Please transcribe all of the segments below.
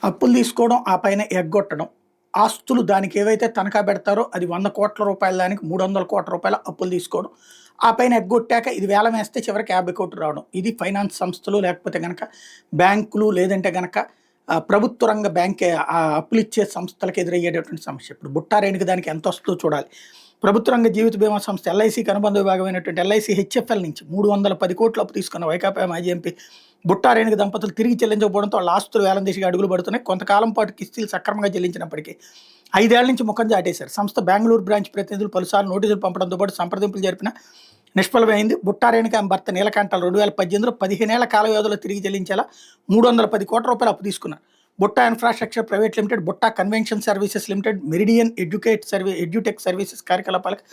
అప్పులు తీసుకోవడం, ఆ పైన ఎగ్గొట్టడం. ఆస్తులు దానికి ఏవైతే తనఖా పెడతారో అది రూ. 100,00,00,000 దానికి రూ. 300,00,00,000 అప్పులు తీసుకోవడం. ఆ పైన ఎగ్గొట్టాక ఇది వేలం వేస్తే చివరికి 50,00,00,000 రావడం. ఇది ఫైనాన్స్ సంస్థలు లేకపోతే గనక బ్యాంకులు లేదంటే గనక ప్రభుత్వ రంగ బ్యాంకే అప్పులిచ్చే సంస్థలకు ఎదురయ్యేటటువంటి సమస్య. ఇప్పుడు బుట్టా రేణుకి దానికి ఎంతొస్తుందో చూడాలి. ప్రభుత్వ రంగ జీవిత బీమా సంస్థ ఎల్ఐసికి అనుబంధ విభాగమైనటువంటి ఎల్ఐసి హెచ్ఎఫ్ఎల్ నుంచి 310,00,00,000 అప్పు తీసుకున్న వైకాపా మాజీ ఎంపీ బుట్టా రేణుకి దంపతులు తిరిగి చెల్లించకపోవడంతో వాళ్ళ ఆస్తులు వేలం దిశగా అడుగులు పడుతున్నాయి. కొంతకాలం పాటు కిస్తీలు సక్రమంగా చెల్లించినప్పటికీ 5 ఏళ్ల నుంచి ముఖం చాటేశారు. సంస్థ బెంగళూరు బ్రాంచ్ ప్రతినిధులు పలుసార్లు నోటీసులు పంపడంతో పాటు సంప్రదింపులు జరిపిన నిష్ఫలమైంది. బుట్టా రేణుకి ఆమె భర్త నీలకంఠాలు 2018లో 15 ఏళ్ల కాల వ్యవధిలో తిరిగి చెల్లించేలా రూ. 310,00,00,000 అప్పు తీసుకున్నారు. Butta infrastructure private limited, Butta convention services limited, Meridian Edutech services కార్యకలాపాలకు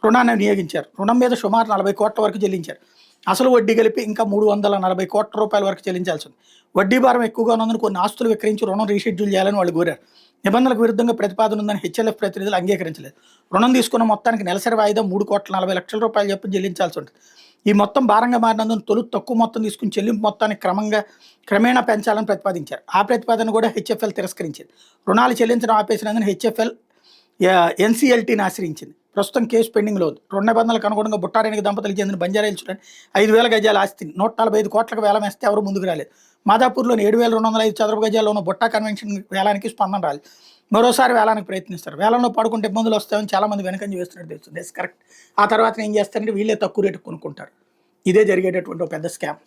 రుణాన్ని వినియోగించారు. రుణం మీద సుమారు 40,00,00,000 వరకు చెల్లించారు. అసలు వడ్డీ కలిపి ఇంకా రూ. 340,00,00,000 వరకు చెల్లించాల్సి ఉంది. వడ్డీ భారం ఎక్కువగా ఉన్నందున కొన్ని ఆస్తులు విక్రయించి రుణం రీషెడ్యూల్ చేయాలని వాళ్ళు కోరారు. నిబంధనలకు విరుద్ధంగా ప్రతిపాదన ఉందని హెచ్ఎల్ఎఫ్ ప్రతినిధులు అంగీకరించలేదు. రుణం తీసుకున్న మొత్తానికి నెలసరి వాయిదా రూ. 3,40,00,000 చొప్పున చెల్లించాల్సి ఉంటుంది. ఈ మొత్తం భారంగా మారినందున తొలుత తక్కువ మొత్తం తీసుకుని చెల్లింపు మొత్తాన్ని క్రమేణా పెంచాలని ప్రతిపాదించారు. ఆ ప్రతిపాదన కూడా హెచ్ఎఫ్ఎల్ తిరస్కరించింది. రుణాలు చెల్లించడం ఆపేసినందున హెచ్ఎఫ్ఎల్ ఎన్సీఎల్టీని ఆశ్రయించింది. ప్రస్తుతం కేసు పెండింగ్లో ఉంది. రుణ నిబంధనలకు అనుగుణంగా బుట్టా రేణుకి దంపతులకు చెందిన బంజారాహిల్స్ 5,000 గజాల ఆస్తిని 145 కోట్లకు వేలం వేస్తే ఎవరు ముందుకు రాలేదు. మాదాపూర్లోని 7,205 చదరపు గజాల్లో ఉన్న బుట్టా కన్వెన్షన్ వేలానికి స్పందన రాలేదు. మరోసారి వేలానికి ప్రయత్నిస్తారు. వేలంలో పడుకుంటే ఇబ్బందులు వస్తాయని చాలా మంది వెనకంజ వేస్తున్నట్టు తెలుస్తుంది. కరెక్ట్. ఆ తర్వాత ఏం చేస్తారంటే వీళ్ళే తక్కువ రేటు కొనుక్కుంటారు. ఇదే జరిగేటటువంటి ఒక పెద్ద స్కామ్.